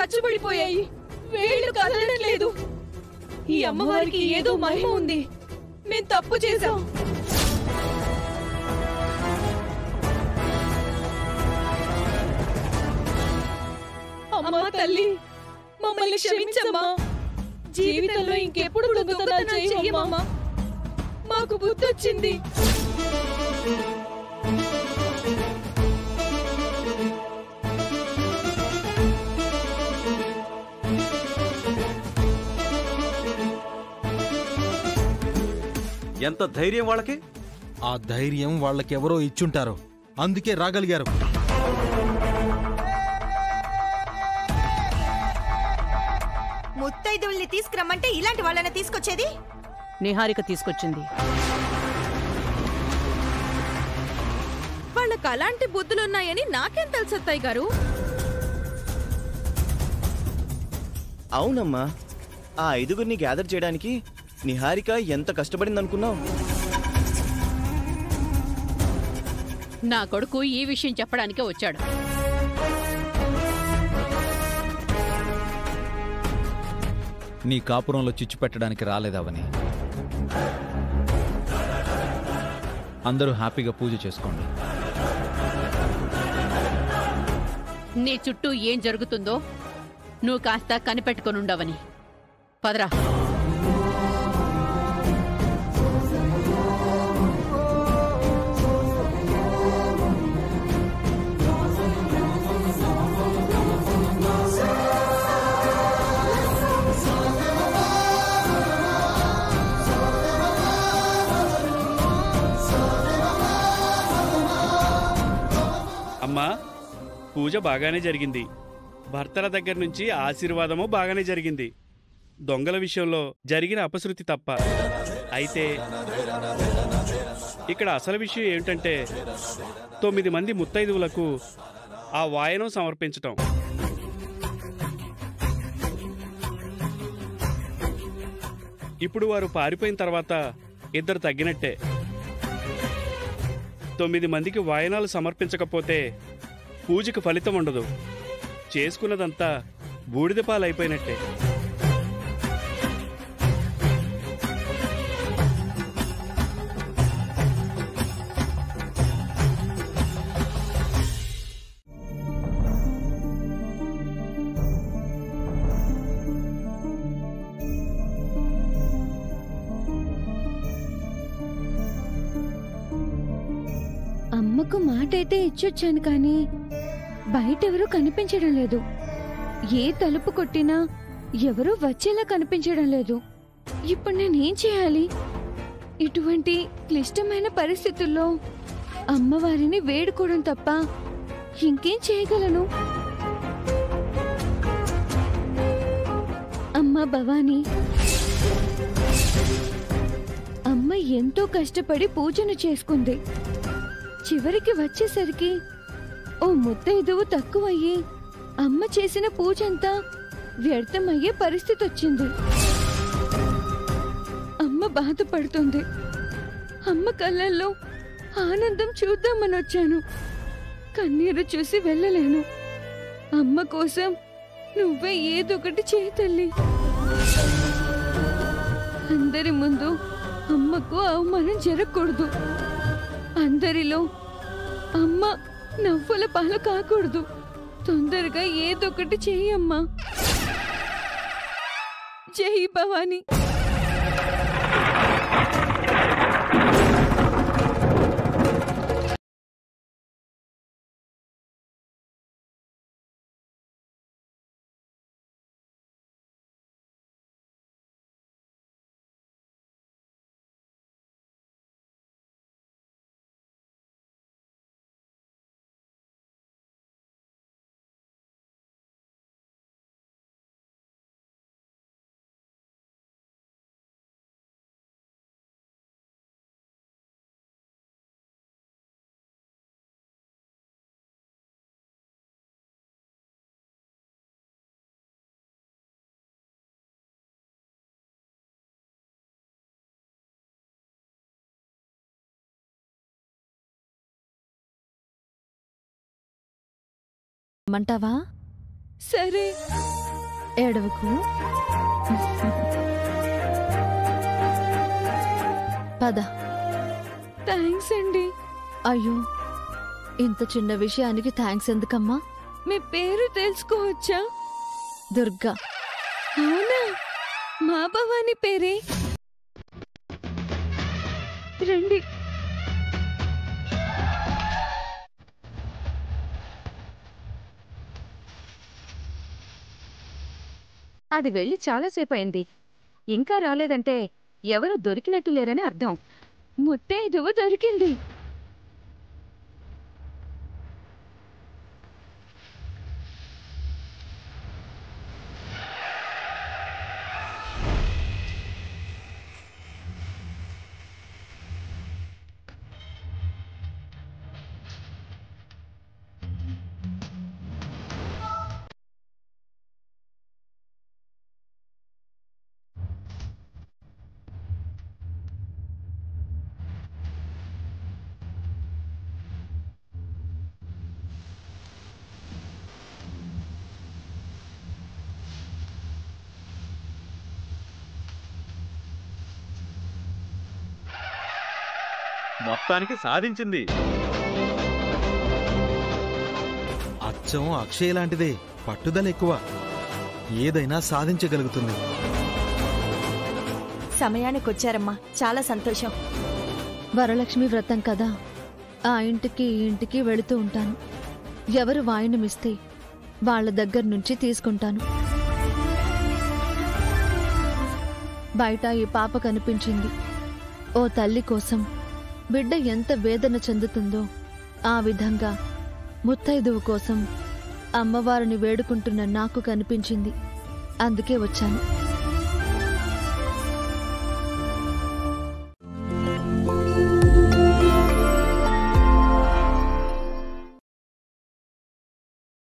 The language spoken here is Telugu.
చచ్చుబడిపోయాయి, వేళ్ళు కదలడం లేదు. ఈ అమ్మవారికి ఏదో మహిమ ఉంది. మేం తప్పు చేశాం. అమ్మా తల్లి, మమ్మల్ని క్షమించమ్మా. జీవితంలో ఇంకెప్పుడు దొంగతనాలు చెయ్యమమ్మా. మాకు బుద్ధొచ్చింది. ఎంత ధైర్యం వాళ్ళకి! ఆ ధైర్యం వాళ్ళకెవరో ఇచ్చుంటారు, అందుకే రాగలిగారు. ముత్తైదుల్ని తీసుకురమ్మంటే ఇలాంటి వాళ్ళని తీసుకొచ్చేది? నిహారిక తీసుకొచ్చింది. వాళ్ళకి అలాంటి బుద్ధులున్నాయని నాకేం తెలుసు అత్తయ్య గారు? అవునమ్మా, ఆ 5గురిని గ్యాదర్ చేయడానికి నిహారిక ఎంత కష్టపడిందనుకున్నావు? నా కొడుకు ఈ విషయం చెప్పడానికే వచ్చాడు. నీ కాపురంలో చిచ్చు పెట్టడానికి రాలేదవని. అందరూ హ్యాపీగా పూజ చేసుకోండి. నీ చుట్టూ ఏం జరుగుతుందో నువ్వు కాస్త కనిపెట్టుకొనుండవని. పదరా. అమ్మా, పూజ బాగానే జరిగింది. భర్తల దగ్గర నుంచి ఆశీర్వాదము బాగానే జరిగింది. దొంగల విషయంలో జరిగిన అపశృతి తప్ప. అయితే ఇక్కడ అసలు విషయం ఏమిటంటే 9 మంది ముత్తైదువులకు ఆ వాయనం సమర్పించటం. ఇప్పుడు వారు పారిపోయిన తర్వాత 2 తగ్గినట్టే. 9 మందికి వాయనాలు సమర్పించకపోతే పూజకు ఫలితం ఉండదు. చేసుకున్నదంతా బూడిద పాలైపోయినట్టే. అమ్మకు మాటైతే ఇచ్చొచ్చాను, కానీ బయటెవరూ కనిపించడం లేదు. ఏ తలుపు కొట్టినా ఎవరూ వచ్చేలా కనిపించడం లేదు. ఇప్పుడు నేనేం చేయాలి? ఇటువంటి క్లిష్టమైన పరిస్థితుల్లో అమ్మవారిని వేడుకోవడం తప్ప ఇంకేం చేయగలను? అమ్మ భవానీ, అమ్మ ఎంతో కష్టపడి పూజను చేసుకుంది. చివరికి వచ్చేసరికి ఓ ముత్తైదువు తక్కువయ్యి అమ్మ చేసిన పూజంతా వ్యర్థమయ్యే పరిస్థితి వచ్చింది. అమ్మ బాధపడుతుంది. అమ్మ కళ్ళల్లో ఆనందం చూద్దామని వచ్చాను. కన్నీరు చూసి వెళ్ళలేను. అమ్మ కోసం నువ్వే ఏదొకటి చేయి తల్లి. అందరి ముందు అమ్మకు అవమానం జరగకూడదు. అందరిలో అమ్మ నవ్వుల పాలు కాకూడదు. తొందరగా ఏదొకటి చెయ్యమ్మా. జై భవానీ. మంటావా? సరే. ఏడవకు. పద. థ్యాంక్స్ అండి. అయ్యో, ఇంత చిన్న విషయానికి థ్యాంక్స్ ఎందుకమ్మా? మీ పేరు తెలుసుకోవచ్చా? దుర్గా. అవునా? మా భవాని పేరే. రండి. అది వెళ్ళి చాలాసేపు అయింది. ఇంకా రాలేదంటే ఎవరు దొరికినట్టు లేరని అర్థం. ముత్తైదువ దొరికింది. మొత్తానికి సాధించింది. అచ్చం అక్షయ్ లాంటిదే, పట్టుదల ఎక్కువ, ఏదైనా సాధించగలుగుతుంది. సమయానికి వచ్చారమ్మా, చాలా సంతోషం. వరలక్ష్మి వ్రతం కదా, ఆ ఇంటికి ఈ ఇంటికి వెళుతూ ఉంటాను. ఎవరు వాయినమిస్తే వాళ్ళ దగ్గర నుంచి తీసుకుంటాను. బయట ఈ పాప కనిపించింది. ఓ తల్లి కోసం బిడ్డ ఎంత వేదన చెందుతుందో ఆ విధంగా ముత్తైదువు కోసం అమ్మవారిని వేడుకుంటున్న నాకు కనిపించింది. అందుకే వచ్చాను.